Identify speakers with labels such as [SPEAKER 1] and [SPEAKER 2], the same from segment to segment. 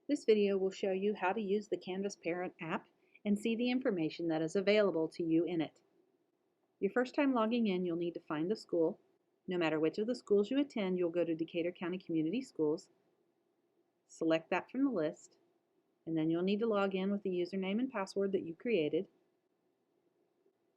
[SPEAKER 1] This video will show you how to use the Canvas Parent app and see the information that is available to you in it. Your first time logging in, you'll need to find the school. No matter which of the schools you attend, you'll go to Decatur County Community Schools, select that from the list, and then you'll need to log in with the username and password that you created.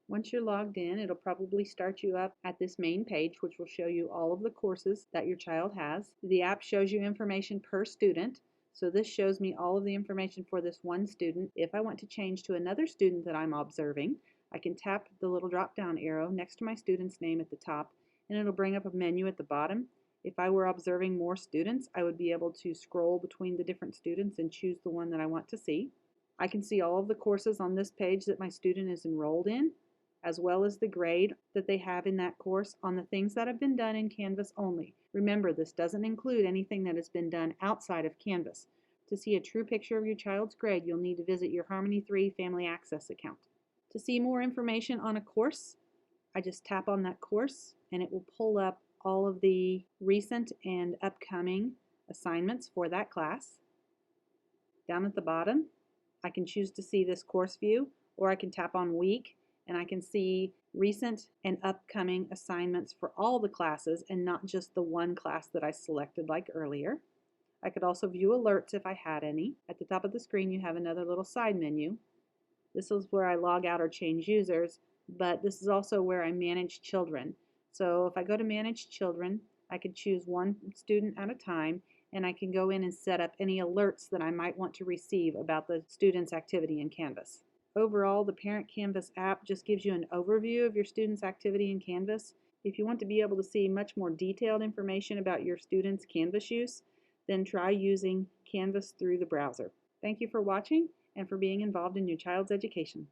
[SPEAKER 1] Once you're logged in, it'll probably start you up at this main page, which will show you all of the courses that your child has. The app shows you information per student. So this shows me all of the information for this one student. If I want to change to another student that I'm observing, I can tap the little drop down arrow next to my student's name at the top, and it'll bring up a menu at the bottom. If I were observing more students, I would be able to scroll between the different students and choose the one that I want to see. I can see all of the courses on this page that my student is enrolled in, as well as the grade that they have in that course on the things that have been done in Canvas only. Remember, this doesn't include anything that has been done outside of Canvas. To see a true picture of your child's grade, you'll need to visit your Harmony 3 Family Access account. To see more information on a course, I just tap on that course and it will pull up all of the recent and upcoming assignments for that class. Down at the bottom, I can choose to see this course view, or I can tap on week and I can see recent and upcoming assignments for all the classes and not just the one class that I selected like earlier. I could also view alerts if I had any. At the top of the screen you have another little side menu. This is where I log out or change users, but this is also where I manage children. So if I go to manage children, I can choose one student at a time, and I can go in and set up any alerts that I might want to receive about the student's activity in Canvas. Overall, the Parent Canvas app just gives you an overview of your student's activity in Canvas. If you want to be able to see much more detailed information about your student's Canvas use, then try using Canvas through the browser. Thank you for watching and for being involved in your child's education.